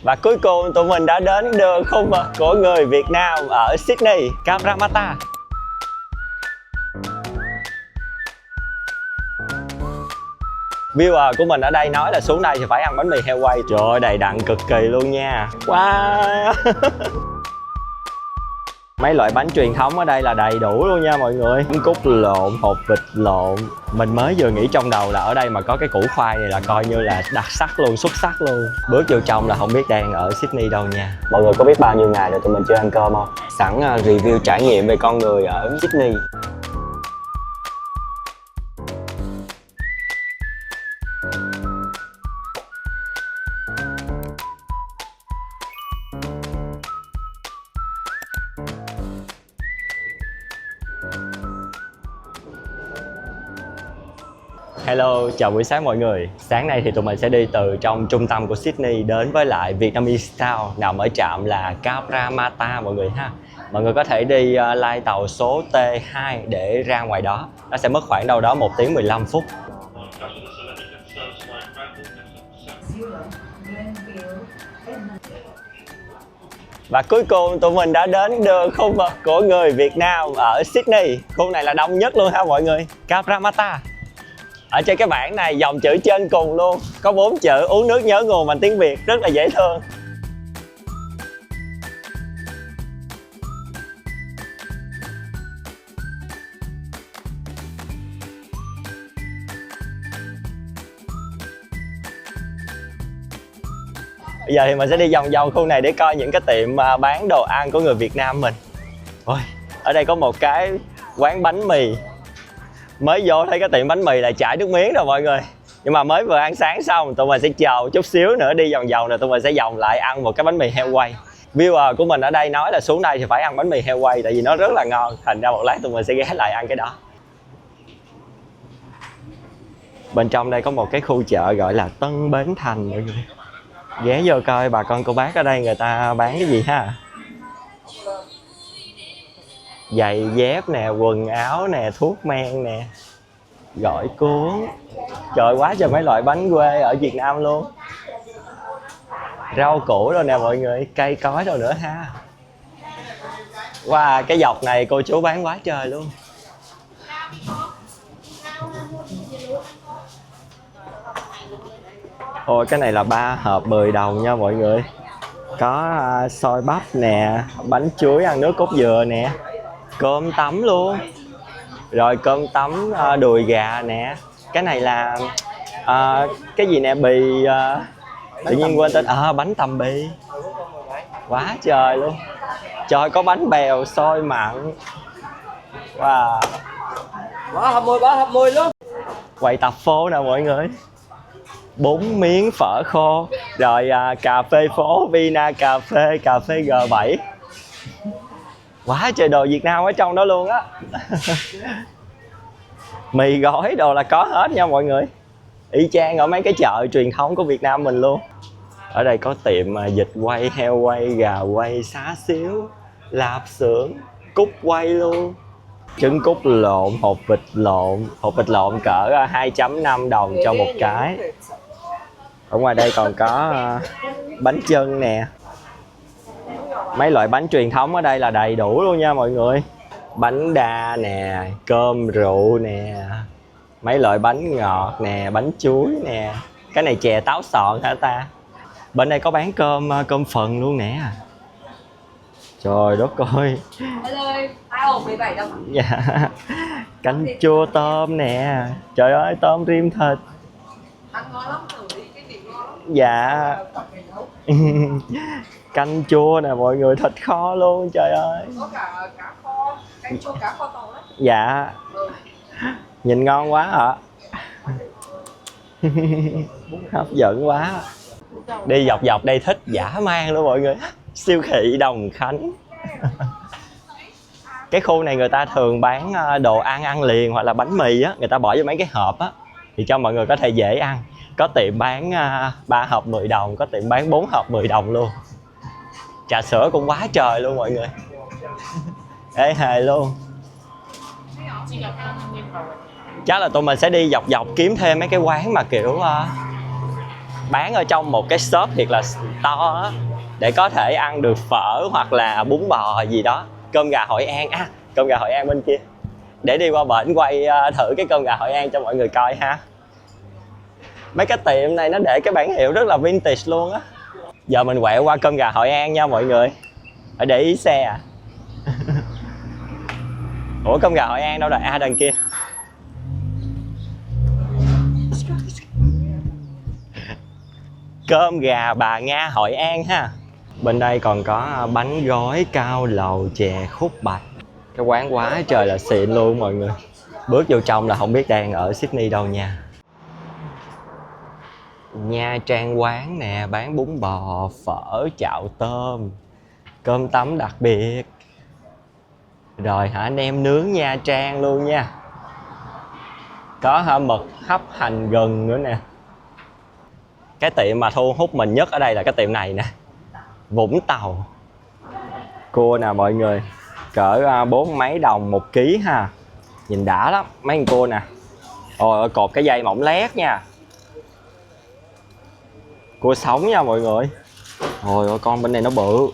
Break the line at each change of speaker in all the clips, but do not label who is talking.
Và cuối cùng tụi mình đã đến được khu vực của người Việt Nam ở Sydney, Cabramatta. Viewer của mình ở đây nói là xuống đây thì phải ăn bánh mì heo quay. Trời ơi, đầy đặn cực kỳ luôn nha. Wow. Mấy loại bánh truyền thống ở đây là đầy đủ luôn nha mọi người. Bánh cút lộn, hột vịt lộn. Mình mới vừa nghĩ trong đầu là ở đây mà có cái củ khoai này là coi như là đặc sắc luôn, xuất sắc luôn. Bước vô trong là không biết đang ở Sydney đâu nha. Mọi người có biết bao nhiêu ngày rồi tụi mình chưa ăn cơm không? Sẵn review trải nghiệm về con người ở Sydney. Hello, chào buổi sáng mọi người. Sáng nay thì tụi mình sẽ đi từ trong trung tâm của Sydney đến với lại Vietnamese Town, nằm ở trạm là Cabramatta mọi người ha. Mọi người có thể đi lai tàu số T2 để ra ngoài đó. Nó sẽ mất khoảng đâu đó 1 tiếng 15 phút. Và cuối cùng tụi mình đã đến được khu vực của người Việt Nam ở Sydney. Khu này là đông nhất luôn ha mọi người, Cabramatta. Ở trên cái bảng này dòng chữ trên cùng luôn có 4 chữ uống nước nhớ nguồn bằng tiếng Việt, rất là dễ thương. Bây giờ thì mình sẽ đi vòng vòng khu này để coi những cái tiệm bán đồ ăn của người Việt Nam mình. Ôi, ở đây có một cái quán bánh mì. Mới vô thấy cái tiệm bánh mì là chảy nước miếng rồi mọi người. Nhưng mà mới vừa ăn sáng xong, tụi mình sẽ chờ chút xíu nữa đi vòng vòng rồi tụi mình sẽ vòng lại ăn một cái bánh mì heo quay. Viewer của mình ở đây nói là xuống đây thì phải ăn bánh mì heo quay tại vì nó rất là ngon. Thành ra một lát tụi mình sẽ ghé lại ăn cái đó. Bên trong đây có một cái khu chợ gọi là Tân Bến Thành mọi người. Ghé vô coi bà con cô bác ở đây người ta bán cái gì ha. Giày dép nè, quần áo nè, thuốc men nè, gỏi cuốn. Trời, quá trời mấy loại bánh quê ở Việt Nam luôn. Rau củ rồi nè mọi người, cây cối rồi nữa ha. Wow, cái dọc này cô chú bán quá trời luôn. Ôi, cái này là 3 hộp 10 đồng nha mọi người. Có xôi bắp nè, bánh chuối ăn nước cốt dừa nè, cơm tấm luôn. Rồi cơm tấm đùi gà nè. Cái này là cái gì nè, tự nhiên quên tên. Bánh tằm bì. Quá trời luôn. Trời, có bánh bèo, xôi mặn. Wow.
Bỏ hộp 10 luôn.
Quầy tạp phố nè mọi người. 4 miếng phở khô. Rồi cà phê phố, Vina cà phê G7. Quá trời đồ Việt Nam ở trong đó luôn á. Mì gói đồ là có hết nha mọi người. Y chang ở mấy cái chợ truyền thống của Việt Nam mình luôn. Ở đây có tiệm vịt quay, heo quay, gà quay, xá xíu, lạp xưởng, cút quay luôn. Trứng cút lộn, hột vịt lộn. Hột vịt lộn cỡ 2.5 đồng cho một cái. Ở ngoài đây còn có bánh chưng nè. Mấy loại bánh truyền thống ở đây là đầy đủ luôn nha mọi người. Bánh đa nè, cơm rượu nè, mấy loại bánh ngọt nè, bánh chuối nè. Cái này chè táo sọn hả ta? Bên đây có bán cơm phần luôn nè. Trời đất ơi. Dạ. Canh chua tôm nè. Trời ơi, tôm rim thịt.
Ăn ngon lắm, thử đi, cái thịt ngon lắm.
Dạ. Canh chua nè mọi người, thịt kho luôn, trời ơi.
Có cả cá kho, canh chua cá kho tàu đấy.
Dạ. Nhìn ngon quá ạ. Hấp dẫn quá. Đi dọc dọc đây thích dã man luôn mọi người. Siêu thị Đồng Khánh. Cái khu này người ta thường bán đồ ăn liền hoặc là bánh mì á, người ta bỏ vô mấy cái hộp á thì cho mọi người có thể dễ ăn. Có tiệm bán 3 hộp 10 đồng, có tiệm bán 4 hộp 10 đồng luôn. Trà sữa cũng quá trời luôn mọi người. Ê hề luôn. Chắc là tụi mình sẽ đi dọc dọc kiếm thêm mấy cái quán mà kiểu bán ở trong một cái shop thiệt là to á, để có thể ăn được phở hoặc là bún bò gì đó. Cơm gà Hội An, cơm gà Hội An bên kia. Để đi qua bển quay thử cái cơm gà Hội An cho mọi người coi ha. Mấy cái tiệm này nó để cái bảng hiệu rất là vintage luôn á. Giờ mình quẹo qua cơm gà Hội An nha mọi người. Phải để ý xe à. Ủa cơm gà Hội An đâu rồi? Đằng kia. Cơm gà Bà Nga Hội An ha. Bên đây còn có bánh gói cao lầu chè khúc bạch. Cái quán quá trời là xịn luôn mọi người. Bước vô trong là không biết đang ở Sydney đâu nha. Nha Trang quán nè, bán bún bò, phở, chạo tôm, cơm tấm đặc biệt. Rồi nem nướng Nha Trang luôn nha. Có mực hấp hành gừng nữa nè. Cái tiệm mà thu hút mình nhất ở đây là cái tiệm này nè, Vũng Tàu. Cua nè mọi người, cỡ 4 mấy đồng 1 ký ha. Nhìn đã lắm mấy con cua nè. Ôi cột cái dây mỏng lét nha. Cua sống nha mọi người. Ôi con bên này nó bự.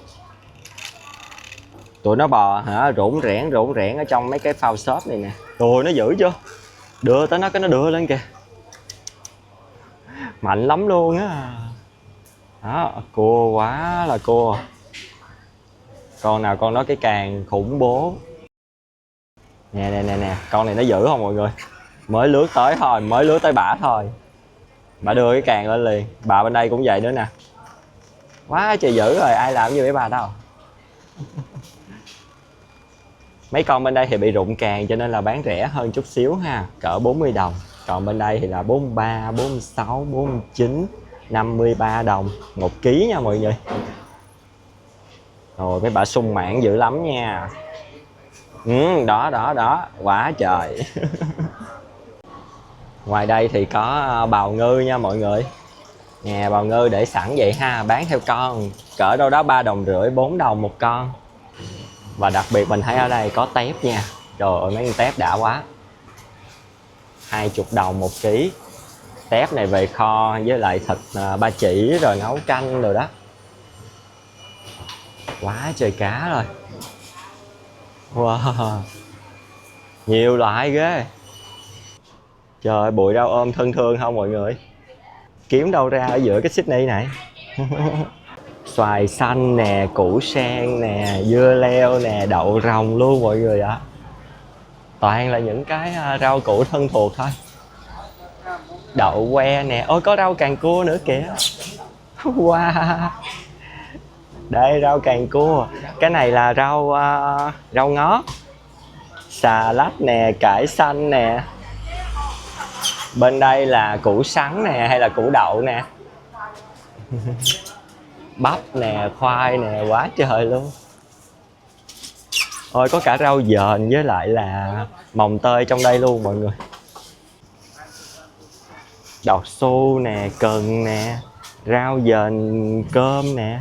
Tụi nó bò rỗn rẽn ở trong mấy cái phao shop này nè. Ôi nó dữ chưa. Đưa tới nó cái nó đưa lên kìa. Mạnh lắm luôn á. Đó, cua quá là cua. Con nào con đó cái càng khủng bố. Nè, con này nó dữ không mọi người. Mới lướt tới thôi, mới lướt tới bả thôi. Bà đưa cái càng lên liền. Bà bên đây cũng vậy nữa nè. Quá trời dữ rồi, ai làm như với bà đâu. Mấy con bên đây thì bị rụng càng cho nên là bán rẻ hơn chút xíu ha, cỡ 40 đồng. Còn bên đây thì là 43, 46, 49, 53 đồng 1 ký nha mọi người. Rồi mấy bà sung mãn dữ lắm nha. Đó, quá trời. Ngoài đây thì có bào ngư nha mọi người. Nè bào ngư để sẵn vậy ha, bán theo con, cỡ đâu đó 3 đồng rưỡi, 4 đồng một con. Và đặc biệt mình thấy ở đây có tép nha. Trời ơi mấy con tép đã quá. 20 đồng 1 ký. Tép này về kho với lại thịt ba chỉ rồi nấu canh rồi đó. Quá trời cá rồi. Wow. Nhiều loại ghê. Trời ơi bụi rau ôm thân thương không mọi người. Kiếm đâu ra ở giữa cái Sydney này. Xoài xanh nè, củ sen nè, dưa leo nè, đậu rồng luôn mọi người ạ. Toàn là những cái rau củ thân thuộc thôi. Đậu que nè, ôi có rau càng cua nữa kìa. Wow. Đây rau càng cua. Cái này là rau ngót. Xà lách nè, cải xanh nè. Bên đây là củ sắn nè hay là củ đậu nè. Bắp nè, khoai nè, quá trời luôn. Ôi có cả rau dền với lại là mồng tơi trong đây luôn mọi người. Đậu xu nè, cần nè, rau dền cơm nè,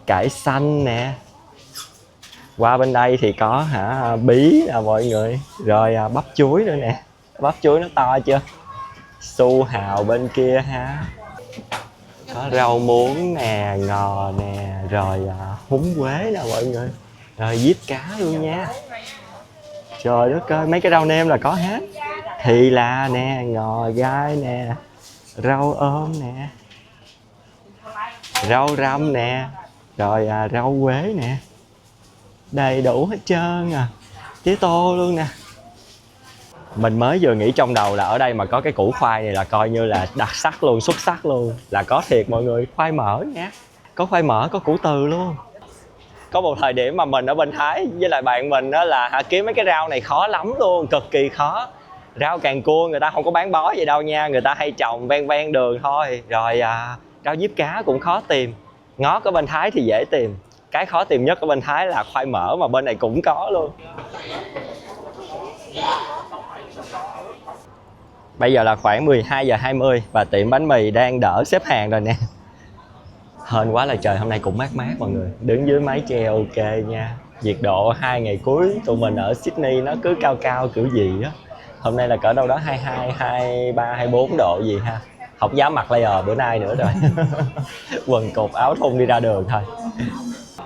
cải xanh nè. Qua bên đây thì có bí nè mọi người. Rồi bắp chuối nữa nè. Bắp chuối nó to chưa. Su hào bên kia ha. Có rau muống nè, ngò nè, rồi húng quế nè mọi người. Rồi diếp cá luôn nha. Trời đất ơi, mấy cái rau nêm là có hết. Thì là nè, ngò gai nè, rau ôm nè, rau răm nè, rồi rau quế nè. Đầy đủ hết trơn à. Tía tô luôn nè. Mình mới vừa nghĩ trong đầu là ở đây mà có cái củ khoai này là coi như là đặc sắc luôn, xuất sắc luôn. Là có thiệt mọi người, khoai mỡ nha. Có khoai mỡ, có củ từ luôn. Có một thời điểm mà mình ở bên Thái với lại bạn mình đó là kiếm mấy cái rau này khó lắm luôn, cực kỳ khó. Rau càng cua người ta không có bán bó vậy đâu nha. Người ta hay trồng ven ven đường thôi. Rồi rau diếp cá cũng khó tìm. Ngót ở bên Thái thì dễ tìm. Cái khó tìm nhất ở bên Thái là khoai mỡ, mà bên này cũng có luôn. Bây giờ là khoảng 12 giờ 20 và tiệm bánh mì đang đỡ xếp hàng rồi nè. Hên quá là trời hôm nay cũng mát mát mọi người. Đứng dưới mái che ok nha. Nhiệt độ 2 ngày cuối tụi mình ở Sydney nó cứ cao cao kiểu gì á. Hôm nay là cỡ đâu đó 22, 23, 24 độ gì ha. Không dám mặc layer bữa nay nữa rồi. Quần cột áo thun đi ra đường thôi.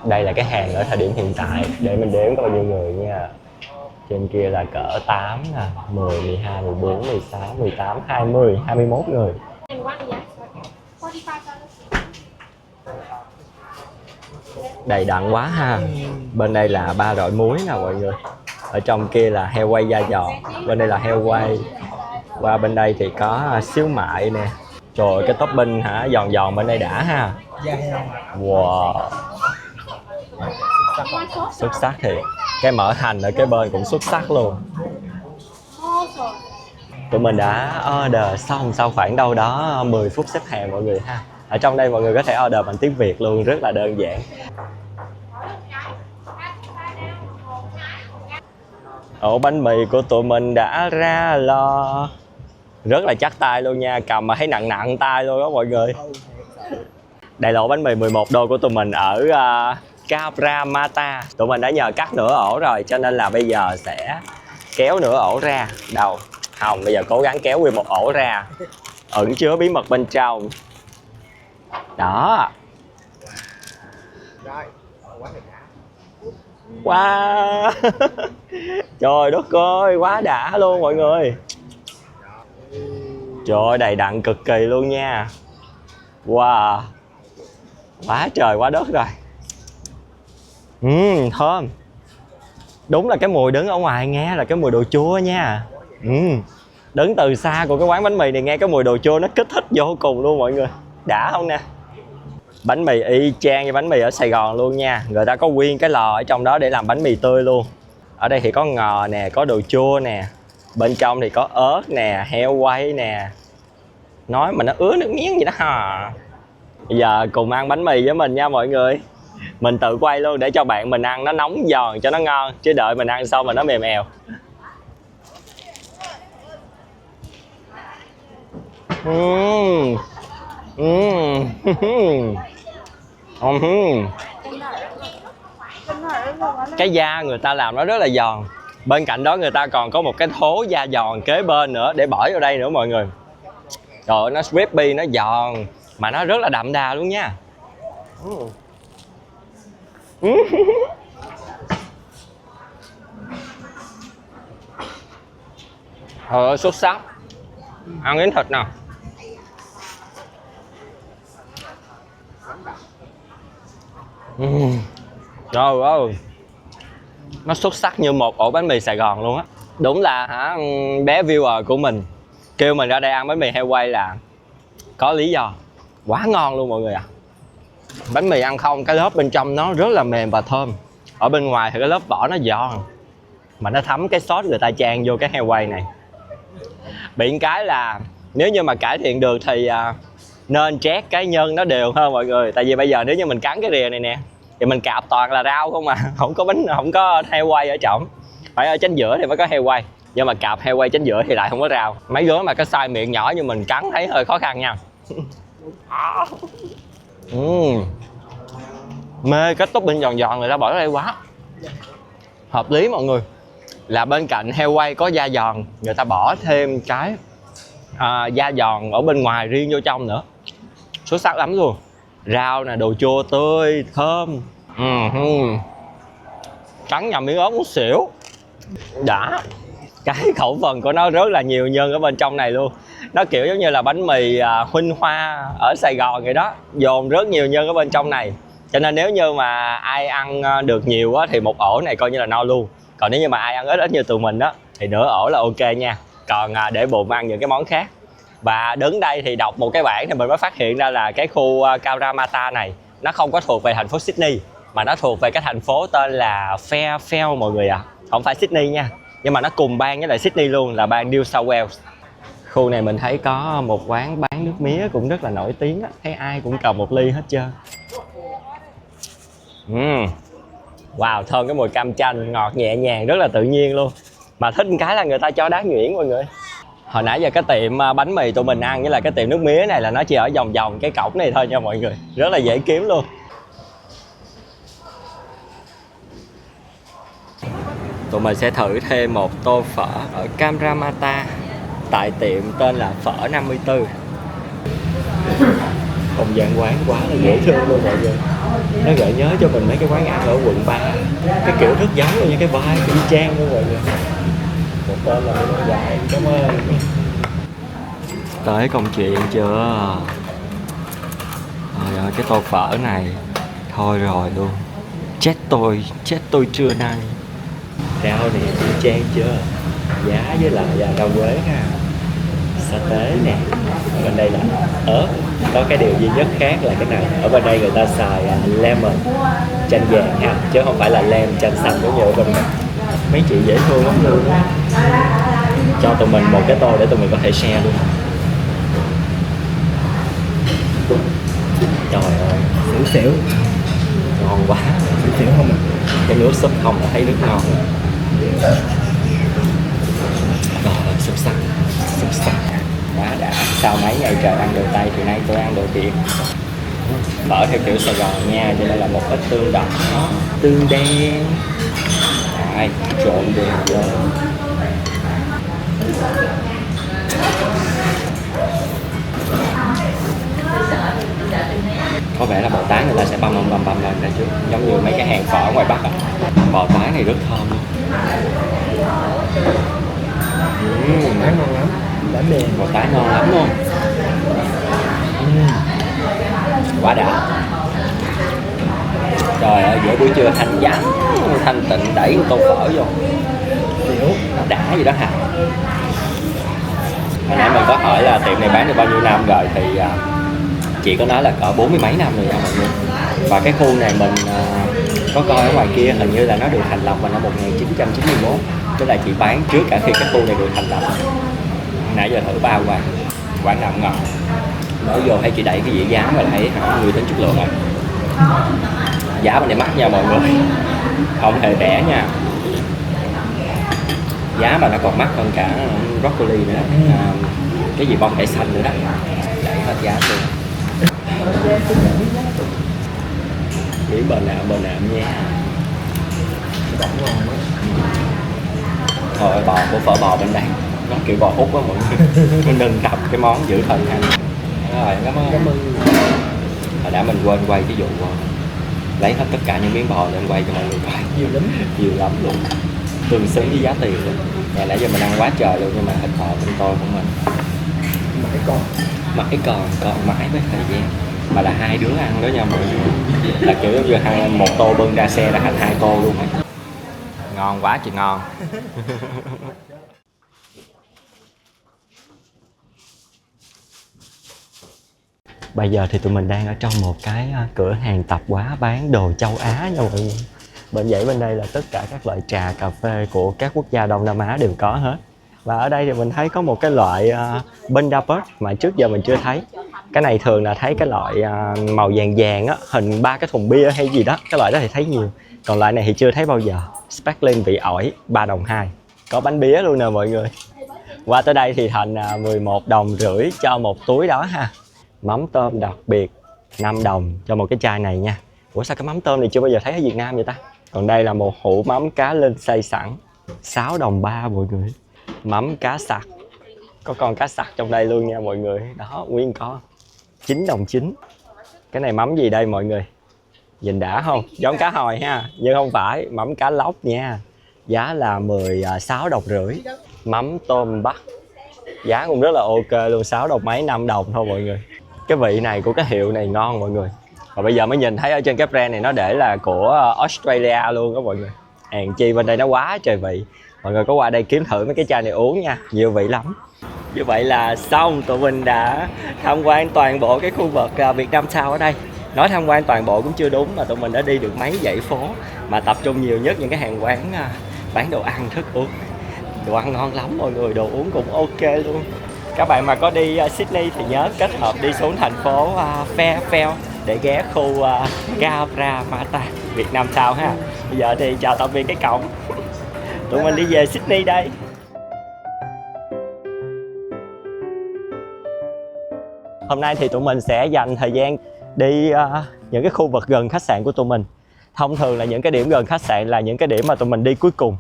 Đây là cái hàng ở thời điểm hiện tại, để mình đếm có bao nhiêu người nha. Trên kia là cỡ 8 nè, 10, 12, 14, 16, 18, 20, 21 người. Đầy đặn quá ha. Bên đây là ba rọi muối nè mọi người. Ở trong kia là heo quay da giòn, bên đây là heo quay. Qua bên đây thì có xíu mại nè. Trời ơi, cái topping hả, giòn giòn bên đây đã ha. Wow, xuất sắc thiệt. Cái mỡ hành ở cái bên cũng xuất sắc luôn. Tụi mình đã order xong sau khoảng đâu đó 10 phút xếp hàng mọi người ha. Ở trong đây mọi người có thể order bằng tiếng Việt luôn, rất là đơn giản. Ổ bánh mì của tụi mình đã ra lò. Rất là chắc tay luôn nha, cầm mà thấy nặng nặng tay luôn đó mọi người. Đây là ổ bánh mì 11 đô của tụi mình ở Cabramatta. Tụi mình đã nhờ cắt nửa ổ rồi, cho nên là bây giờ sẽ kéo nửa ổ ra. Đâu? Không, bây giờ cố gắng kéo nguyên một ổ ra, ẩn chứa bí mật bên trong. Đó. Wow. Trời đất ơi, quá đã luôn mọi người. Trời ơi, đầy đặn cực kỳ luôn nha. Wow, quá trời quá đất rồi. Thơm. Đúng là cái mùi đứng ở ngoài nghe là cái mùi đồ chua nha. Đứng từ xa của cái quán bánh mì này nghe cái mùi đồ chua nó kích thích vô cùng luôn mọi người. Đã không nè. Bánh mì y chang như bánh mì ở Sài Gòn luôn nha. Người ta có nguyên cái lò ở trong đó để làm bánh mì tươi luôn. Ở đây thì có ngò nè, có đồ chua nè. Bên trong thì có ớt nè, heo quay nè. Nói mà nó ứa nước miếng vậy đó ha. Bây giờ cùng ăn bánh mì với mình nha mọi người. Mình tự quay luôn để cho bạn mình ăn nó nóng giòn cho nó ngon. Chứ đợi mình ăn xong mà nó mềm èo. Cái da người ta làm nó rất là giòn. Bên cạnh đó người ta còn có một cái thố da giòn kế bên nữa để bỏ vào đây nữa mọi người. Trời ơi, nó crispy, nó giòn mà nó rất là đậm đà luôn nha. Trời ơi, xuất sắc. Ăn miếng thịt nào. Trời ơi, nó xuất sắc như một ổ bánh mì Sài Gòn luôn á. Đúng là hả, bé viewer của mình kêu mình ra đây ăn bánh mì heo quay là có lý do. Quá ngon luôn mọi người ạ. Bánh mì ăn không, cái lớp bên trong nó rất là mềm và thơm. Ở bên ngoài thì cái lớp vỏ nó giòn, mà nó thấm cái sốt người ta chan vô cái heo quay này. Bị cái là nếu như mà cải thiện được thì nên trét cái nhân nó đều hơn mọi người. Tại vì bây giờ nếu như mình cắn cái rìa này nè thì mình cạp toàn là rau không à. Không có bánh, không có heo quay ở trong. Phải ở chính giữa thì mới có heo quay. Nhưng mà cạp heo quay chính giữa thì lại không có rau. Mấy đứa mà cái size miệng nhỏ như mình cắn thấy hơi khó khăn nha. Mê cái topping giòn giòn người ta bỏ ở đây quá. Hợp lý mọi người. Là bên cạnh heo quay có da giòn, người ta bỏ thêm cái da giòn ở bên ngoài riêng vô trong nữa. Xuất sắc lắm luôn. Rau nè, đồ chua tươi, thơm. Cắn nhầm miếng ớt muốn xỉu. Đã. Cái khẩu phần của nó rất là nhiều nhân ở bên trong này luôn. Nó kiểu giống như là bánh mì Huynh Hoa ở Sài Gòn vậy đó. Dồn rất nhiều nhân ở bên trong này. Cho nên nếu như mà ai ăn được nhiều á, thì một ổ này coi như là no luôn. Còn nếu như mà ai ăn ít như tụi mình đó thì nửa ổ là ok nha. Còn để bụng ăn những cái món khác. Và đứng đây thì đọc một cái bảng thì mình mới phát hiện ra là cái khu Cabramatta này nó không có thuộc về thành phố Sydney, mà nó thuộc về cái thành phố tên là Fairfield mọi người ạ. Không phải Sydney nha, nhưng mà nó cùng bang với lại Sydney luôn, là bang New South Wales. Khu này mình thấy có một quán bán nước mía cũng rất là nổi tiếng á. Thấy ai cũng cầm một ly hết trơn. Wow, thơm cái mùi cam chanh, ngọt nhẹ nhàng, rất là tự nhiên luôn. Mà thích cái là người ta cho đá nhuyễn mọi người. Hồi nãy giờ cái tiệm bánh mì tụi mình ăn với lại cái tiệm nước mía này là nó chỉ ở vòng vòng cái cổng này thôi nha mọi người. Rất là dễ kiếm luôn. Tụi mình sẽ thử thêm một tô phở ở Cabramatta tại tiệm tên là Phở 54. Không gian quán quá là dễ thương luôn mọi người. Nó gợi nhớ cho mình mấy cái quán ăn ở quận 3. Cái kiểu rất giống luôn nha, cái vibe y chang luôn mọi người. Một tên là Nguyễn Dài, cảm ơn. Tới công chuyện chưa? Trời ơi, cái tô phở này thôi rồi luôn. Chết tôi trưa nay. Rau này y chang chưa? Giá với lại rau quế ha. Sa tế nè. Ở bên đây là ớt. Có cái điều duy nhất khác là cái này. Ở bên đây người ta xài lemon, chanh vàng ha, chứ không phải là lem chanh xanh giống như ở bên mình. Mấy chị dễ thương lắm luôn á. Cho tụi mình một cái tô để tụi mình có thể share luôn. Trời ơi, xỉu ngon quá. Xỉu không à? Cái nước súp không là thấy rất ngon. Rồi, xuất sắc quá đã. Sau mấy ngày trời ăn đồ Tây thì nay tôi ăn đồ Việt. Phở theo kiểu Sài Gòn nha, cho nên là một ít tương đỏ, tương đen. Rồi, trộn đều vô. Có vẻ là bò tái người ta sẽ băm lên ra trước, giống như mấy cái hàng phở ở ngoài Bắc. Bò tái này rất thơm luôn. Tái ngon lắm, bò tái ngon lắm luôn. Quá đã. Trời ơi, giữa buổi trưa thanh vắng, thanh tịnh đẩy một tô phở vô. Đã gì đó hả? Hồi nãy mình có hỏi là tiệm này bán được bao nhiêu năm rồi thì chị có nói là cỡ 40 mấy năm rồi nha mọi người. Và cái khu này mình có coi ở ngoài kia hình như là nó được thành lập vào năm 1991, tức là chị bán trước cả khi cái khu này được thành lập. Nãy giờ thử bao quán nào ngon. Mở vô thấy chị đẩy cái dĩa giá mà thấy hả, người tính chất lượng rồi. Giá bên này mắc nha mọi người, không hề rẻ nha. Giá mà nó còn mắc hơn cả broccoli nữa, cái gì bông cải xanh nữa đó. Đẩy hết giá luôn. Nghĩ bờ nạm nha. Thôi bò của phở bò bên đây nó kiểu bò hút á mọi người. Mình nâng tập cái món giữ thần ăn. Rồi, cảm ơn. Hồi đã mình quên quay cái vụ lấy hết tất cả những miếng bò lên quay cho mọi người coi. Nhiều lắm luôn. Tương xứng với giá tiền luôn. Ngày nãy giờ mình ăn quá trời luôn, nhưng mà thịt bò bên tôi của mình mãi còn mãi với thời gian. Mà là hai đứa ăn đó nha mọi người. Là kiểu như một tô bưng ra xe là thành 2 tô luôn ấy. Ngon quá chị ngon. Bây giờ thì tụi mình đang ở trong một cái cửa hàng tạp hóa bán đồ châu Á nha mọi người. Bên dãy bên đây là tất cả các loại trà, cà phê của các quốc gia Đông Nam Á đều có hết. Và ở đây thì mình thấy có một cái loại Bundaberg mà trước giờ mình chưa thấy. Cái này thường là thấy cái loại màu vàng vàng á, hình 3 cái thùng bia hay gì đó. Cái loại đó thì thấy nhiều. Còn loại này thì chưa thấy bao giờ. Sparkling vị ổi 3,2 đồng. Có bánh bía luôn nè mọi người. Qua tới đây thì thành 11,5 đồng cho một túi đó ha. Mắm tôm đặc biệt 5 đồng cho một cái chai này nha. Ủa sao cái mắm tôm này chưa bao giờ thấy ở Việt Nam vậy ta? Còn đây là một hũ mắm cá linh xay sẵn 6,3 đồng mọi người. Mắm cá sặc, có con cá sặc trong đây luôn nha mọi người. Đó, nguyên con 9,9 đồng. Cái này mắm gì đây mọi người? Nhìn đã không? Giống cá hồi ha, nhưng không phải, mắm cá lóc nha. Giá là 16,5 đồng. Mắm tôm Bắc, giá cũng rất là ok luôn, 6 đồng mấy, 5 đồng thôi mọi người. Cái vị này của cái hiệu này ngon mọi người. Và bây giờ mới nhìn thấy ở trên cái brand này nó để là của Australia luôn đó mọi người. Hàng chi bên đây nó quá trời vị. Mọi người có qua đây kiếm thử mấy cái chai này uống nha, nhiều vị lắm. Như vậy là xong, tụi mình đã tham quan toàn bộ cái khu vực Vietnam Town ở đây. Nói tham quan toàn bộ cũng chưa đúng, mà tụi mình đã đi được mấy dãy phố mà tập trung nhiều nhất những cái hàng quán bán đồ ăn, thức uống. Đồ ăn ngon lắm mọi người, đồ uống cũng ok luôn. Các bạn mà có đi Sydney thì nhớ kết hợp đi xuống thành phố Fairfield để ghé khu Cabramatta Vietnam Town ha. Bây giờ thì chào tạm biệt cái cổng. Tụi mình đi về Sydney đây. Hôm nay thì tụi mình sẽ dành thời gian đi những cái khu vực gần khách sạn của tụi mình. Thông thường là những cái điểm gần khách sạn là những cái điểm mà tụi mình đi cuối cùng.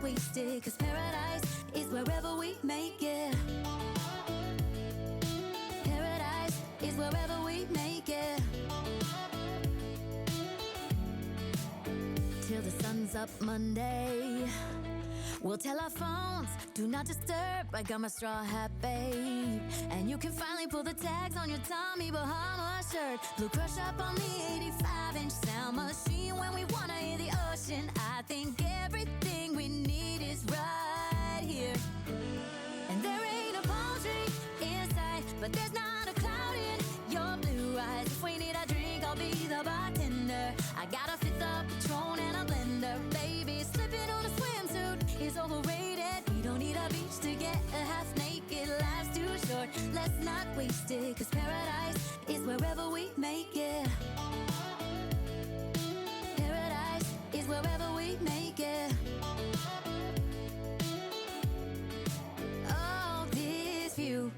wasted, 'cause paradise is wherever we make it. Paradise is wherever we make it. Till the sun's up Monday, we'll tell our phones, do not disturb. I got my straw hat, babe. And you can finally pull the tags on your Tommy Bahama shirt. Blue crush up on the 85-inch sound machine. When we wanna hear the ocean, I think everything we need is right here. And there ain't a palm tree in sight, but there's not a cloud in your blue eyes. If we need a drink, I'll be the bartender. I got a fifth of Patron and a blender. Baby, slipping on a swimsuit is overrated. We don't need a beach to get a half naked. Life's too short, let's not waste it, 'cause paradise is wherever we make it. Paradise is wherever we make it. Oh, this view.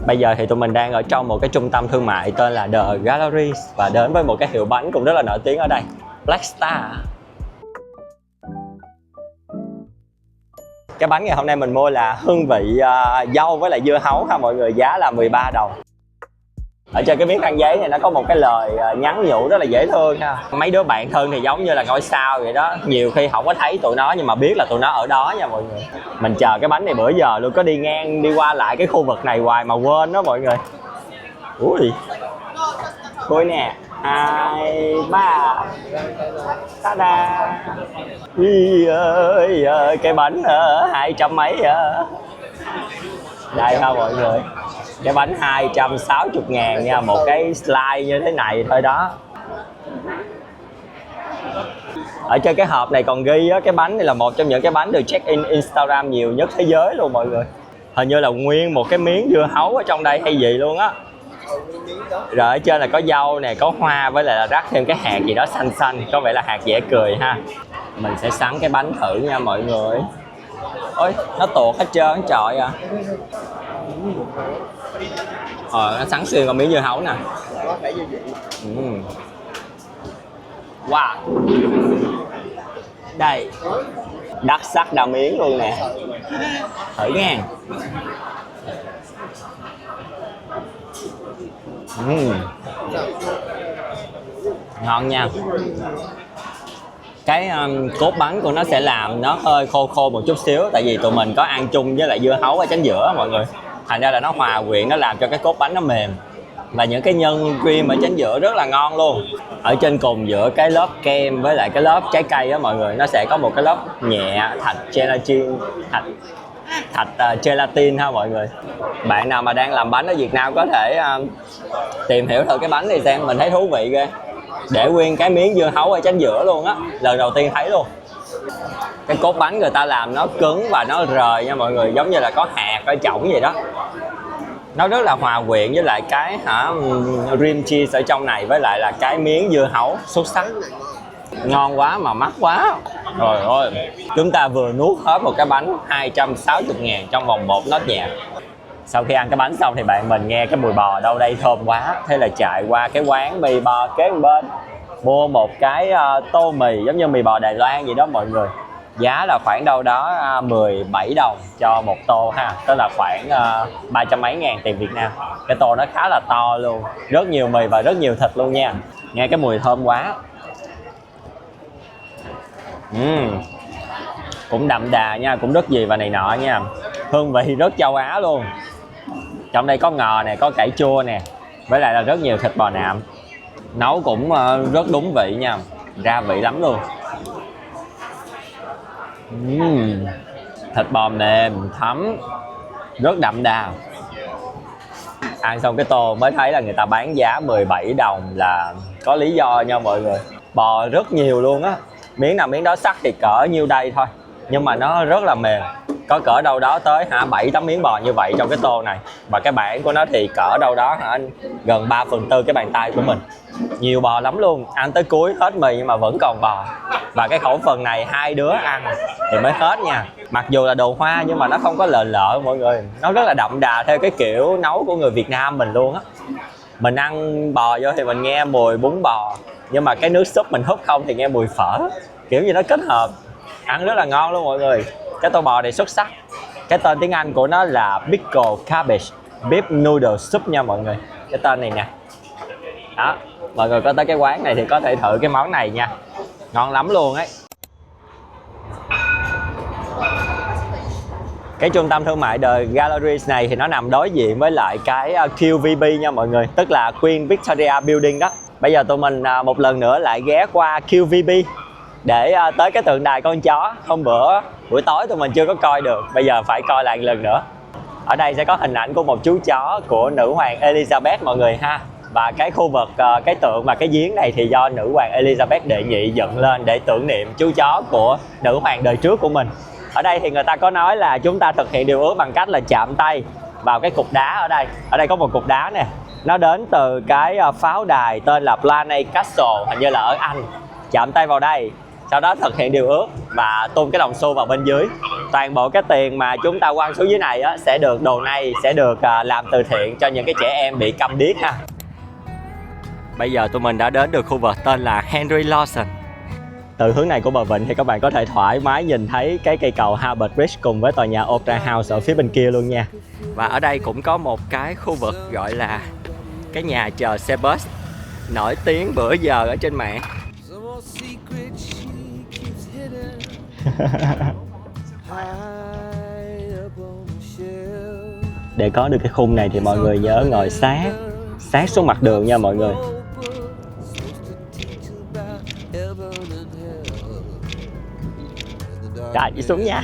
Bây giờ thì tụi mình đang ở trong một cái trung tâm thương mại tên là The Galleries và đến với một cái hiệu bánh cũng rất là nổi tiếng ở đây, Black Star. Cái bánh ngày hôm nay mình mua là hương vị dâu với lại dưa hấu ha mọi người, giá là 13 đồng. Ở trên cái miếng khăn giấy này nó có một cái lời nhắn nhủ rất là dễ thương ha. Mấy đứa bạn thân thì giống như là ngôi sao vậy đó. Nhiều khi không có thấy tụi nó nhưng mà biết là tụi nó ở đó nha mọi người. Mình chờ cái bánh này bữa giờ luôn, có đi ngang đi qua lại cái khu vực này hoài mà quên đó mọi người. Ui, coi nè, 2, 3, ta-da. Ơi, cái bánh 200 mấy đây ha mọi người. Cái bánh 260.000 nha, một cái slide như thế này thôi đó. Ở trên cái hộp này còn ghi á, cái bánh này là một trong những cái bánh được check-in Instagram nhiều nhất thế giới luôn mọi người. Hình như là nguyên một cái miếng dưa hấu ở trong đây hay gì luôn á. Rồi ở trên là có dâu nè, có hoa với lại là rắc thêm cái hạt gì đó xanh xanh, có vẻ là hạt dẻ cười ha. Mình sẽ sắn cái bánh thử nha mọi người. Ôi, nó tuột hết trơn trời à. Nó sắn xuyên con miếng dưa hấu nè. Wow. Đây. Đắt sắc đào miếng luôn nè. Thử nha. Ngon nha. Cái cốt bánh của nó sẽ làm nó hơi khô khô một chút xíu, tại vì tụi mình có ăn chung với lại dưa hấu ở chính giữa mọi người, thành ra là nó hòa quyện, nó làm cho cái cốt bánh nó mềm và những cái nhân cream ở chính giữa rất là ngon luôn. Ở trên cùng giữa cái lớp kem với lại cái lớp trái cây á mọi người, nó sẽ có một cái lớp nhẹ thạch gelatin, thạch gelatin ha mọi người. Bạn nào mà đang làm bánh ở Việt Nam có thể tìm hiểu thử cái bánh này xem, mình thấy thú vị ghê. Để nguyên cái miếng dưa hấu ở chính giữa luôn á, lần đầu tiên thấy luôn. Cái cốt bánh người ta làm nó cứng và nó rời nha mọi người, giống như là có hạt ở trỏng vậy đó. Nó rất là hòa quyện với lại cái cream cheese ở trong này, với lại là cái miếng dưa hấu xuất sắc. Ngon quá mà mắc quá. Rồi ơi, chúng ta vừa nuốt hết một cái bánh 260.000 trong vòng 1 nốt nhạc. Sau khi ăn cái bánh xong thì bạn mình nghe cái mùi bò ở đâu đây thơm quá, thế là chạy qua cái quán mì bò kế bên mua một cái tô mì giống như mì bò Đài Loan vậy đó mọi người. Giá là khoảng đâu đó 17 đồng cho một tô ha, tức là khoảng 300 mấy ngàn tiền Việt Nam. Cái tô nó khá là to luôn, rất nhiều mì và rất nhiều thịt luôn nha. Nghe cái mùi thơm quá. Cũng đậm đà nha, cũng rất gì và này nọ nha. Hương vị rất châu Á luôn. Trong đây có ngò nè, có cải chua nè, với lại là rất nhiều thịt bò nạm. Nấu cũng rất đúng vị nha, ra vị lắm luôn. Thịt bò mềm, thấm, rất đậm đà. Ăn xong cái tô mới thấy là người ta bán giá 17 đồng là có lý do nha mọi người. Bò rất nhiều luôn á, miếng nào miếng đó sắc thì cỡ nhiêu đây thôi, nhưng mà nó rất là mềm. có cỡ đâu đó tới 7-8 miếng bò như vậy trong cái tô này. Và cái bảng của nó thì cỡ đâu đó gần 3/4 cái bàn tay của mình. Nhiều bò lắm luôn, ăn tới cuối hết mì nhưng mà vẫn còn bò. Và cái khẩu phần này 2 đứa ăn thì mới hết nha. Mặc dù là đồ Hoa nhưng mà nó không có lợ lợ mọi người. Nó rất là đậm đà theo cái kiểu nấu của người Việt Nam mình luôn á. Mình ăn bò vô thì mình nghe mùi bún bò, nhưng mà cái nước súp mình húp không thì nghe mùi phở. Kiểu như nó kết hợp, ăn rất là ngon luôn mọi người. Cái tô bò này xuất sắc. Cái tên tiếng Anh của nó là Pickle Cabbage Beef Noodle Soup nha mọi người. Cái tên này nè. Đó, mọi người có tới cái quán này thì có thể thử cái món này nha. Ngon lắm luôn ấy. Cái trung tâm thương mại The Galleries này thì nó nằm đối diện với lại cái QVB nha mọi người. Tức là Queen Victoria Building đó. Bây giờ tụi mình một lần nữa lại ghé qua QVB để tới cái tượng đài con chó. Hôm bữa buổi tối tụi mình chưa có coi được, bây giờ phải coi lại một lần nữa. Ở đây sẽ có hình ảnh của một chú chó của nữ hoàng Elizabeth mọi người ha. Và cái khu vực, cái tượng và cái giếng này thì do nữ hoàng Elizabeth đệ nhị dựng lên để tưởng niệm chú chó của nữ hoàng đời trước của mình. Ở đây thì người ta có nói là chúng ta thực hiện điều ước bằng cách là chạm tay vào cái cục đá ở đây. Ở đây có một cục đá nè. Nó đến từ cái pháo đài tên là Blarney Castle, hình như là ở Anh. Chạm tay vào đây, sau đó thực hiện điều ước và tung cái đồng xu vào bên dưới. Toàn bộ cái tiền mà chúng ta quăng xuống dưới này á, sẽ được đồ này sẽ được làm từ thiện cho những cái trẻ em bị câm điếc ha. Bây giờ tụi mình đã đến được khu vực tên là Henry Lawson. Từ hướng này của bờ vịnh thì các bạn có thể thoải mái nhìn thấy cái cây cầu Harbour Bridge cùng với tòa nhà Opera House ở phía bên kia luôn nha. Và ở đây cũng có một cái khu vực gọi là cái nhà chờ xe bus nổi tiếng bữa giờ ở trên mạng. Để có được cái khung này thì mọi người nhớ ngồi sát xuống mặt đường nha mọi người. Rồi đi xuống nha.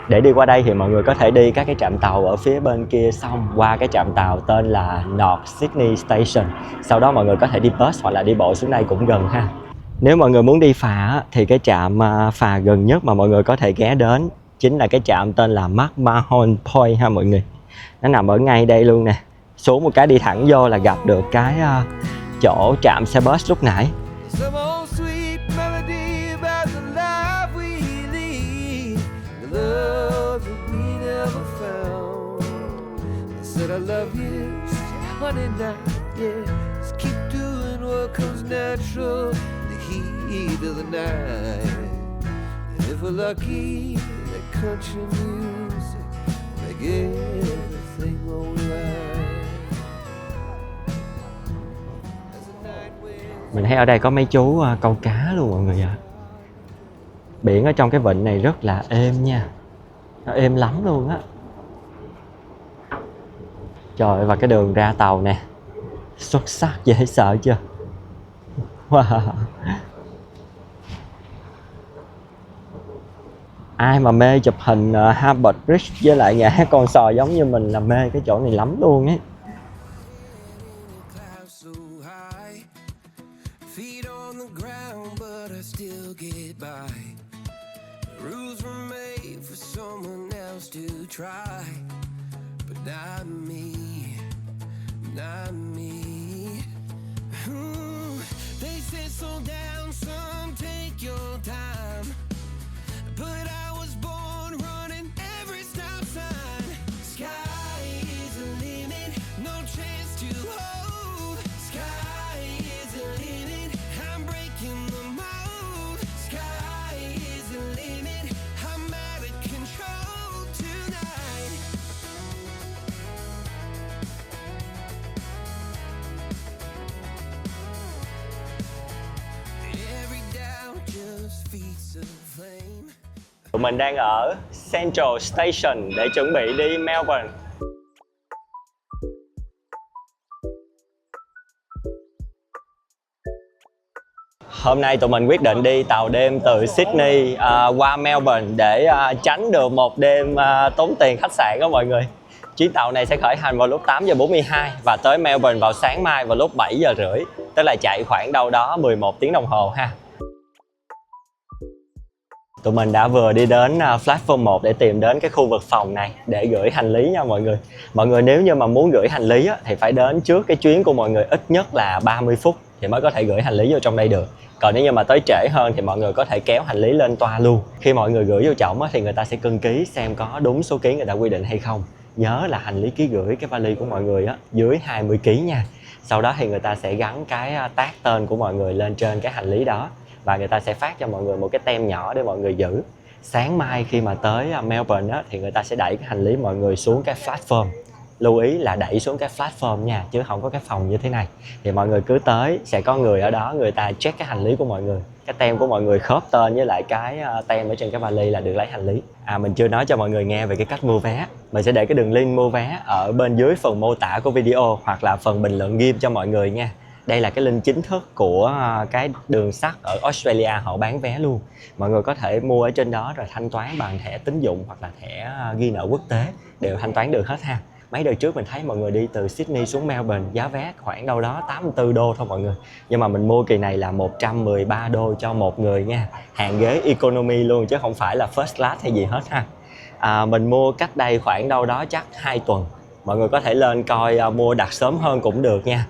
Để đi qua đây thì mọi người có thể đi các cái trạm tàu ở phía bên kia sông qua cái trạm tàu tên là North Sydney Station. Sau đó mọi người có thể đi bus hoặc là đi bộ xuống đây cũng gần ha. Nếu mọi người muốn đi phà thì cái trạm phà gần nhất mà mọi người có thể ghé đến chính là cái trạm tên là McMahon Point ha mọi người. Nó nằm ở ngay đây luôn nè. Xuống một cái đi thẳng vô là gặp được cái chỗ trạm xe bus lúc nãy. Mình thấy ở đây có mấy chú câu cá luôn mọi người ạ. Biển ở trong cái vịnh này rất là êm nha. Nó êm lắm luôn á. Trời ơi, và cái đường ra tàu nè, xuất sắc dễ sợ chưa? Wow. Ai mà mê chụp hình Harbour Bridge với lại nhà hát con sò giống như mình là mê cái chỗ này lắm luôn ấy. Tụi mình đang ở Central Station để chuẩn bị đi Melbourne. Hôm nay tụi mình quyết định đi tàu đêm từ Sydney qua Melbourne để tránh được một đêm tốn tiền khách sạn đó mọi người. Chuyến tàu này sẽ khởi hành vào lúc 8:42 và tới Melbourne vào sáng mai vào lúc 7:30, tức là chạy khoảng đâu đó 11 tiếng đồng hồ ha. Tụi mình đã vừa đi đến platform 1 để tìm đến cái khu vực phòng này để gửi hành lý nha mọi người. Mọi người nếu như mà muốn gửi hành lý á, thì phải đến trước cái chuyến của mọi người ít nhất là 30 phút thì mới có thể gửi hành lý vô trong đây được. Còn nếu như mà tới trễ hơn thì mọi người có thể kéo hành lý lên toa luôn. Khi mọi người gửi vô trỏng á, thì người ta sẽ cân ký xem có đúng số ký người ta quy định hay không. Nhớ là hành lý ký gửi cái vali của mọi người á, dưới 20 kg nha. Sau đó thì người ta sẽ gắn cái tag tên của mọi người lên trên cái hành lý đó. Và người ta sẽ phát cho mọi người một cái tem nhỏ để mọi người giữ. Sáng mai khi mà tới Melbourne á, thì người ta sẽ đẩy cái hành lý mọi người xuống cái platform. Lưu ý là đẩy xuống cái platform nha, chứ không có cái phòng như thế này. Thì mọi người cứ tới, sẽ có người ở đó, người ta check cái hành lý của mọi người. Cái tem của mọi người khớp tên với lại cái tem ở trên cái vali là được lấy hành lý. Mình chưa nói cho mọi người nghe về cái cách mua vé. Mình sẽ để cái đường link mua vé ở bên dưới phần mô tả của video hoặc là phần bình luận ghim cho mọi người nha. Đây là cái link chính thức của cái đường sắt ở Australia họ bán vé luôn. Mọi người có thể mua ở trên đó rồi thanh toán bằng thẻ tín dụng hoặc là thẻ ghi nợ quốc tế, đều thanh toán được hết ha. Mấy đợt trước mình thấy mọi người đi từ Sydney xuống Melbourne giá vé khoảng đâu đó 84 đô thôi mọi người. Nhưng mà mình mua kỳ này là 113 đô cho một người nha. Hàng ghế economy luôn chứ không phải là first class hay gì hết ha. Mình mua cách đây khoảng đâu đó chắc 2 tuần. Mọi người có thể lên coi mua đặt sớm hơn cũng được nha.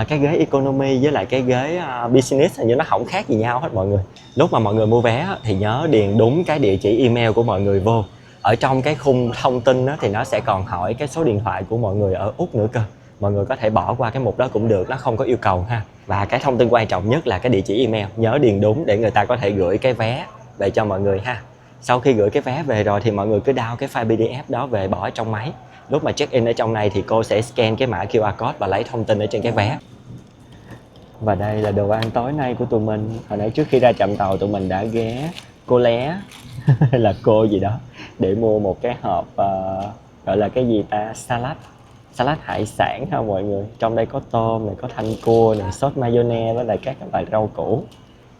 Cái ghế economy với lại cái ghế business hình như nó không khác gì nhau hết mọi người. Lúc mà mọi người mua vé thì nhớ điền đúng cái địa chỉ email của mọi người vô. Ở trong cái khung thông tin thì nó sẽ còn hỏi cái số điện thoại của mọi người ở Úc nữa cơ. Mọi người có thể bỏ qua cái mục đó cũng được, nó không có yêu cầu ha. Và cái thông tin quan trọng nhất là cái địa chỉ email, nhớ điền đúng để người ta có thể gửi cái vé về cho mọi người ha. Sau khi gửi cái vé về rồi thì mọi người cứ download cái file PDF đó về bỏ ở trong máy. Lúc mà check in ở trong này thì cô sẽ scan cái mã QR code và lấy thông tin ở trên cái vé. Và đây là đồ ăn tối nay của tụi mình. Hồi nãy trước khi ra trạm tàu tụi mình đã ghé cô Lé hay là cô gì đó để mua một cái hộp gọi là cái gì ta, salad hải sản ha mọi người. Trong đây có tôm này, có thanh cua này, sốt mayonnaise với lại các loại rau củ.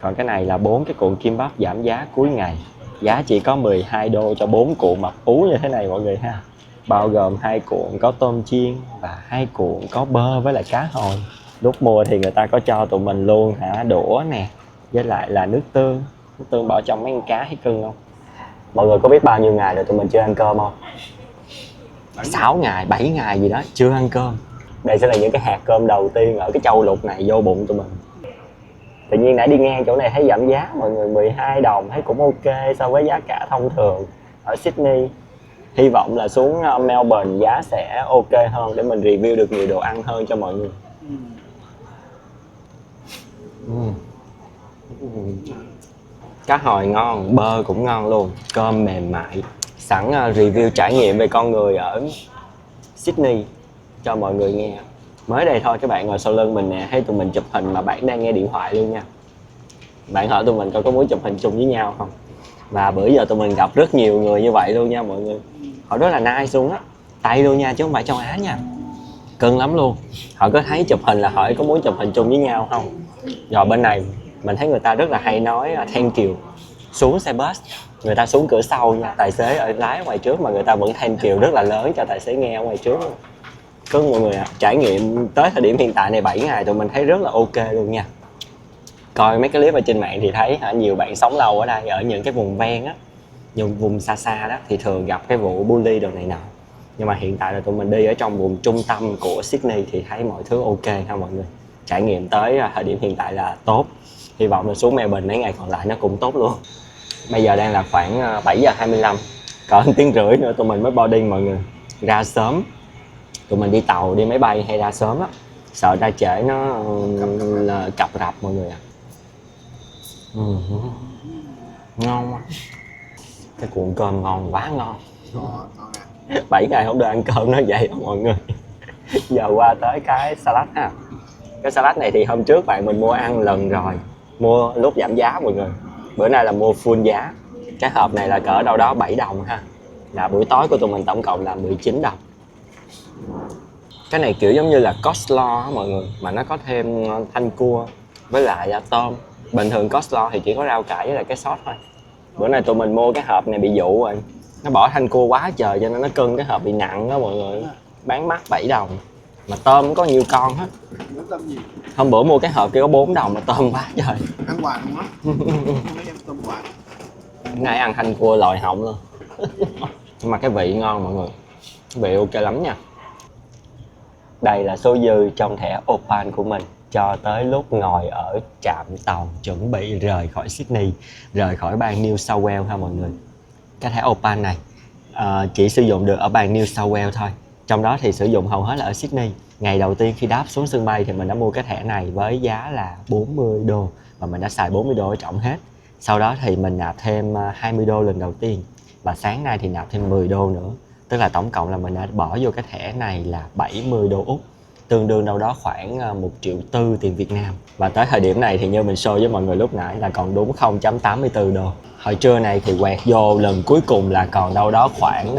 Còn cái này là 4 cái cuộn kim bắp giảm giá cuối ngày, giá chỉ có 12 đô cho 4 cuộn mập ú như thế này mọi người ha. Bao gồm 2 cuộn có tôm chiên và 2 cuộn có bơ với lại cá hồi. Lúc mua thì người ta có cho tụi mình luôn đũa nè, với lại là nước tương bỏ trong mấy con cá hay cưng không? Mọi người có biết bao nhiêu ngày rồi tụi mình chưa ăn cơm không? 6 ngày, 7 ngày gì đó chưa ăn cơm. Đây sẽ là những cái hạt cơm đầu tiên ở cái châu lục này vô bụng tụi mình. Tự nhiên nãy đi ngang chỗ này thấy giảm giá mọi người, 12 đồng thấy cũng ok so với giá cả thông thường ở Sydney. Hy vọng là xuống Melbourne giá sẽ ok hơn để mình review được nhiều đồ ăn hơn cho mọi người. Cá hồi ngon, bơ cũng ngon luôn, cơm mềm mại. Sẵn review trải nghiệm về con người ở Sydney cho mọi người nghe. Mới đây thôi các bạn ngồi sau lưng mình nè, thấy tụi mình chụp hình mà bạn đang nghe điện thoại luôn nha. Bạn hỏi tụi mình có muốn chụp hình chung với nhau không? Và bữa giờ tụi mình gặp rất nhiều người như vậy luôn nha mọi người. Họ rất là nice luôn á, Tây luôn nha chứ không phải châu Á nha. Cưng lắm luôn. Họ có thấy chụp hình là hỏi có muốn chụp hình chung với nhau không. Rồi bên này mình thấy người ta rất là hay nói thank you. Xuống xe bus người ta xuống cửa sau nha, tài xế ở lái ở ngoài trước mà người ta vẫn thank you rất là lớn cho tài xế nghe ở ngoài trước. Cưng mọi người ạ. Trải nghiệm tới thời điểm hiện tại này 7 ngày tụi mình thấy rất là ok luôn nha. Coi mấy cái clip ở trên mạng thì thấy nhiều bạn sống lâu ở đây, ở những cái vùng ven á, những vùng xa xa đó thì thường gặp cái vụ bully đồ này nọ. Nhưng mà hiện tại là tụi mình đi ở trong vùng trung tâm của Sydney thì thấy mọi thứ ok ha mọi người. Trải nghiệm tới thời điểm hiện tại là tốt. Hy vọng là xuống Melbourne mấy ngày còn lại nó cũng tốt luôn. Bây giờ đang là khoảng 7:25, còn 1 tiếng rưỡi nữa tụi mình mới boarding mọi người. Ra sớm, tụi mình đi tàu, đi máy bay hay ra sớm á, sợ ra trễ nó là cập rập mọi người ạ. Ngon quá. Cái cuộn cơm ngon quá ngon. 7 ngày không được ăn cơm nó vậy đó mọi người. Giờ qua tới cái salad ha. Cái salad này thì hôm trước bạn mình mua ăn lần rồi, mua lúc giảm giá mọi người. Bữa nay là mua full giá. Cái hộp này là cỡ đâu đó 7 đồng ha. Là buổi tối của tụi mình tổng cộng là 19 đồng. Cái này kiểu giống như là coleslaw á mọi người, mà nó có thêm thanh cua với lại tôm. Bình thường coleslaw thì chỉ có rau cải với lại cái sốt thôi. Bữa nay tụi mình mua cái hộp này bị dụ rồi, Nó bỏ thanh cua quá trời cho nên nó cưng, cái hộp bị nặng đó mọi người. Bán mắc 7 đồng. Mà tôm cũng có nhiều con hết.
Tôm gì?
Hôm bữa mua cái hộp kia có 4 đồng mà tôm quá trời.
Ăn hoài luôn á. Mấy em tôm hoài.
Nay ăn thanh cua lòi họng luôn. Nhưng mà cái vị ngon mọi người. Vị ok lắm nha. Đây là số dư trong thẻ Opal của mình cho tới lúc ngồi ở trạm tàu chuẩn bị rời khỏi Sydney, rời khỏi bang New South Wales ha mọi người. Cái thẻ Opal này chỉ sử dụng được ở bang New South Wales thôi. Trong đó thì sử dụng hầu hết là ở Sydney. Ngày đầu tiên khi đáp xuống sân bay thì mình đã mua cái thẻ này với giá là 40 đô và mình đã xài 40 đô ở trỏng hết. Sau đó thì mình nạp thêm 20 đô lần đầu tiên và sáng nay thì nạp thêm 10 đô nữa. Tức là tổng cộng là mình đã bỏ vô cái thẻ này là 70 đô Úc, tương đương đâu đó khoảng 1,4 triệu tiền Việt Nam. Và tới thời điểm này thì như mình show với mọi người lúc nãy là còn đúng 0,84 đô. Hồi trưa này thì quẹt vô lần cuối cùng là còn đâu đó khoảng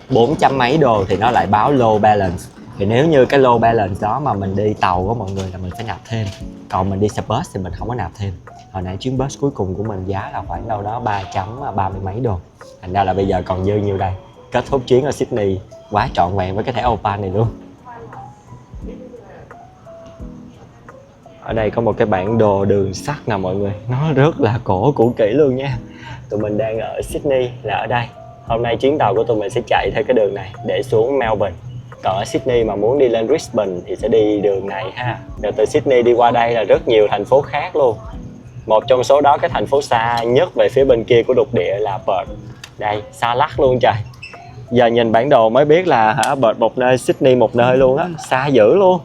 4 chấm mấy đô thì nó lại báo low balance. Thì nếu như cái low balance đó mà mình đi tàu của mọi người là mình phải nạp thêm. Còn mình đi xe bus thì mình không có nạp thêm. Hồi nãy chuyến bus cuối cùng của mình giá là khoảng đâu đó 3,30 mấy đô. Thành ra là bây giờ còn dư nhiêu đây. Kết thúc chuyến ở Sydney quá trọn vẹn với cái thẻ Opal này luôn. Ở đây có một cái bản đồ đường sắt nè mọi người. Nó rất là cổ cũ kỹ luôn nha. Tụi mình đang ở Sydney là ở đây. Hôm nay chuyến tàu của tụi mình sẽ chạy theo cái đường này để xuống Melbourne. Còn ở Sydney mà muốn đi lên Brisbane thì sẽ đi đường này ha. Rồi từ Sydney đi qua đây là rất nhiều thành phố khác luôn. Một trong số đó cái thành phố xa nhất về phía bên kia của lục địa là Perth. Đây, xa lắc luôn trời. Giờ nhìn bản đồ mới biết là Perth một nơi, Sydney một nơi luôn á, xa dữ luôn.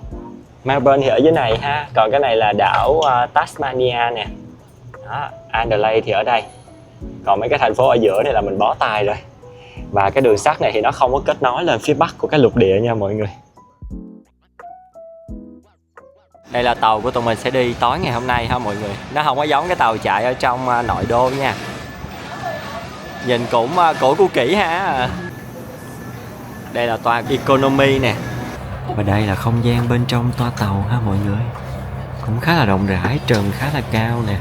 Melbourne thì ở dưới này ha, còn cái này là đảo Tasmania nè. Đó, Adelaide thì ở đây. Còn mấy cái thành phố ở giữa này là mình bó tay rồi. Và cái đường sắt này thì nó không có kết nối lên phía bắc của cái lục địa nha mọi người. Đây là tàu của tụi mình sẽ đi tối ngày hôm nay ha mọi người. Nó không có giống cái tàu chạy ở trong nội đô nha. Nhìn cũng cổ cũ kỹ ha. Đây là toa economy nè. Và đây là không gian bên trong toa tàu ha mọi người. Cũng khá là rộng rãi, trần khá là cao nè.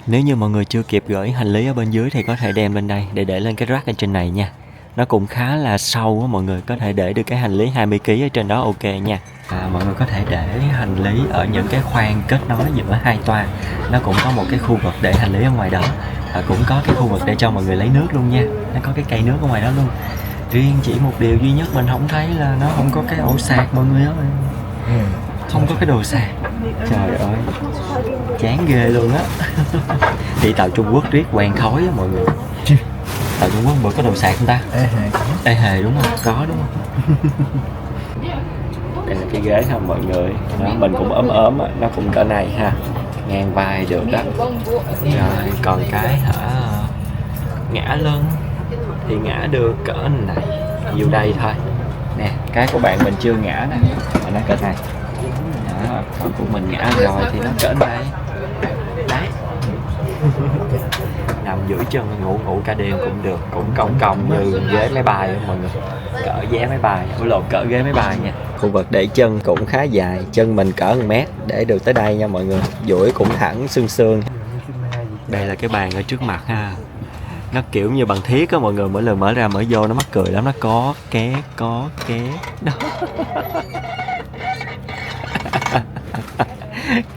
Nếu như mọi người chưa kịp gửi hành lý ở bên dưới thì có thể đem lên đây để lên cái rack ở trên này nha. Nó cũng khá là sâu á mọi người, có thể để được cái hành lý 20kg ở trên đó ok nha. Mọi người có thể để hành lý ở những cái khoang kết nối giữa hai toa. Nó cũng có một cái khu vực để hành lý ở ngoài đó. Và cũng có cái khu vực để cho mọi người lấy nước luôn nha. Nó có cái cây nước ở ngoài đó luôn. Riêng chỉ một điều duy nhất mình không thấy là nó không có cái ổ sạc mọi người ơi. Không có cái đồ sạc. Trời ơi, chán ghê luôn á. Đi tàu Trung Quốc riết quen khói á mọi người. Tàu Trung Quốc bữa có đồ sạc không ta? Ê hề đúng không? Có đúng không? Đây là cái ghế ha mọi người. Đó, mình cũng ốm á, nó cũng cỡ này ha. Ngang vai được đó. Rồi còn cái ngã lưng thì ngã được cỡ này, nhiều đây thôi. Nè, cái của bạn mình chưa ngã nè, mà nó cỡ này. Đó, còn của mình ngã rồi thì nó cỡ này. Đấy. Nằm duỗi chân ngủ cả đêm cũng được, cũng cong cong như ghế máy bay đó mọi người. Cỡ vé máy bay, cỡ ghế máy bay nha. Khu vực để chân cũng khá dài, chân mình cỡ 1 mét để được tới đây nha mọi người. Duỗi cũng thẳng xương xương. Đây là cái bàn ở trước mặt ha. Nó kiểu như bằng thiết á mọi người, mỗi lần mở ra mở vô nó mắc cười lắm, nó có ké đó.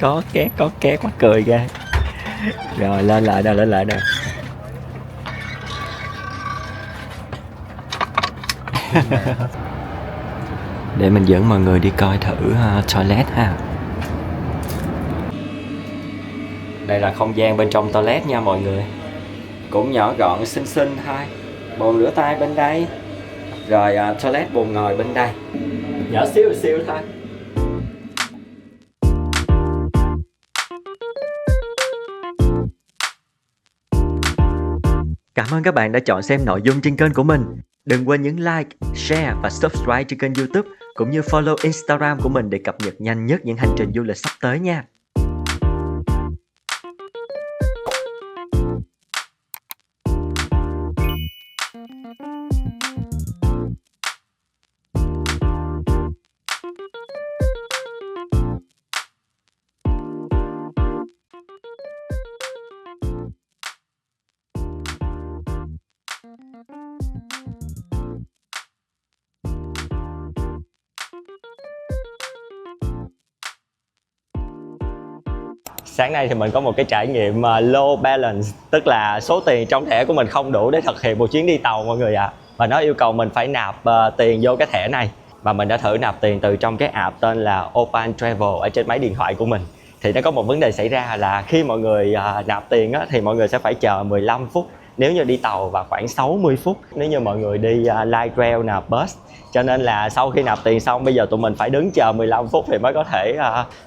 có két mắc cười ghê. Rồi lên lại nè. Để mình dẫn mọi người đi coi thử toilet ha. Đây là không gian bên trong toilet nha mọi người. Cũng nhỏ gọn xinh xinh thôi. Bồn rửa tay bên đây. Rồi toilet bồn ngồi bên đây. Nhỏ xíu thôi. Cảm ơn các bạn đã chọn xem nội dung trên kênh của mình. Đừng quên nhấn like, share và subscribe trên kênh YouTube cũng như follow Instagram của mình để cập nhật nhanh nhất những hành trình du lịch sắp tới nha. Sáng nay thì mình có một cái trải nghiệm low balance, tức là số tiền trong thẻ của mình không đủ để thực hiện một chuyến đi tàu mọi người ạ. Và nó yêu cầu mình phải nạp tiền vô cái thẻ này. Và mình đã thử nạp tiền từ trong cái app tên là Opal Travel ở trên máy điện thoại của mình. Thì nó có một vấn đề xảy ra là khi mọi người nạp tiền á, thì mọi người sẽ phải chờ 15 phút nếu như đi tàu, và khoảng 60 phút nếu như mọi người đi light rail nạp bus. Cho nên là sau khi nạp tiền xong, bây giờ tụi mình phải đứng chờ 15 phút thì mới có thể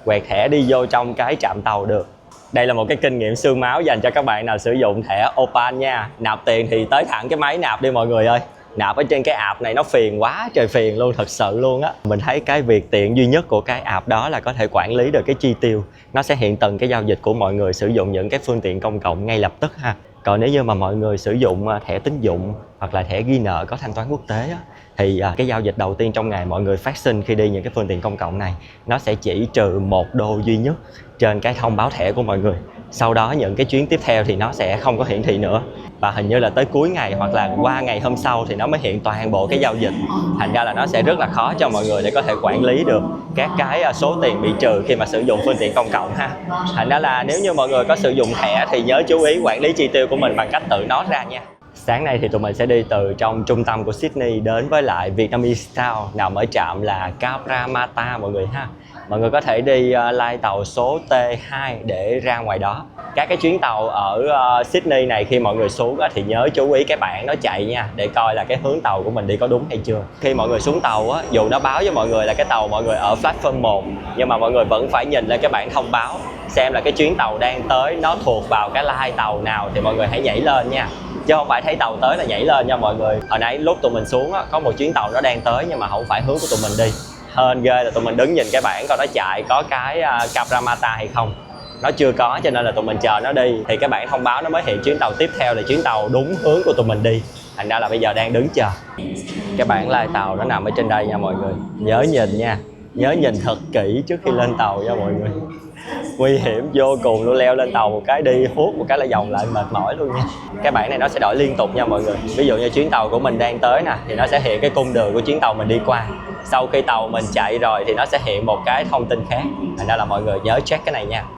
quẹt thẻ đi vô trong cái trạm tàu được. Đây là một cái kinh nghiệm xương máu dành cho các bạn nào sử dụng thẻ Opal nha. Nạp tiền thì tới thẳng cái máy nạp đi mọi người ơi. Nạp ở trên cái app này nó phiền quá trời phiền luôn, thật sự luôn á. Mình thấy cái việc tiện duy nhất của cái app đó là có thể quản lý được cái chi tiêu. Nó sẽ hiện từng cái giao dịch của mọi người sử dụng những cái phương tiện công cộng ngay lập tức ha. Còn nếu như mà mọi người sử dụng thẻ tín dụng hoặc là thẻ ghi nợ có thanh toán quốc tế á, thì cái giao dịch đầu tiên trong ngày mọi người phát sinh khi đi những cái phương tiện công cộng này, nó sẽ chỉ trừ $1 duy nhất trên cái thông báo thẻ của mọi người. Sau đó những cái chuyến tiếp theo thì nó sẽ không có hiển thị nữa. Và hình như là tới cuối ngày hoặc là qua ngày hôm sau thì nó mới hiện toàn bộ cái giao dịch. Thành ra là nó sẽ rất là khó cho mọi người để có thể quản lý được các cái số tiền bị trừ khi mà sử dụng phương tiện công cộng ha. Thành ra là nếu như mọi người có sử dụng thẻ thì nhớ chú ý quản lý chi tiêu của mình bằng cách tự note ra nha. Sáng nay thì tụi mình sẽ đi từ trong trung tâm của Sydney đến với lại Vietnamese Town, nằm ở trạm là Cabramatta mọi người ha. Mọi người có thể đi lai tàu số T2 để ra ngoài đó. Các cái chuyến tàu ở Sydney này khi mọi người xuống thì nhớ chú ý cái bảng nó chạy nha, để coi là cái hướng tàu của mình đi có đúng hay chưa. Khi mọi người xuống tàu á, dù nó báo với mọi người là cái tàu mọi người ở platform 1, nhưng mà mọi người vẫn phải nhìn lên cái bảng thông báo xem là cái chuyến tàu đang tới nó thuộc vào cái lai tàu nào thì mọi người hãy nhảy lên nha. Chứ không phải thấy tàu tới là nhảy lên nha mọi người. Hồi nãy lúc tụi mình xuống á, có một chuyến tàu nó đang tới nhưng mà không phải hướng của tụi mình đi. Hên ghê là tụi mình đứng nhìn cái bảng coi nó chạy có cái Cabramatta hay không. Nó chưa có, cho nên là tụi mình chờ nó đi thì cái bảng thông báo nó mới hiện chuyến tàu tiếp theo là chuyến tàu đúng hướng của tụi mình đi. Thành ra là bây giờ đang đứng chờ. Cái bảng lai tàu nó nằm ở trên đây nha mọi người. Nhớ nhìn nha, nhớ nhìn thật kỹ trước khi lên tàu nha mọi người. Nguy hiểm vô cùng luôn, leo lên tàu một cái đi hút một cái là vòng lại mệt mỏi luôn nha. Cái bảng này nó sẽ đổi liên tục nha mọi người. Ví dụ như chuyến tàu của mình đang tới nè thì nó sẽ hiện cái cung đường của chuyến tàu mình đi qua. Sau khi tàu mình chạy rồi thì nó sẽ hiện một cái thông tin khác. Thành ra là mọi người nhớ check cái này nha.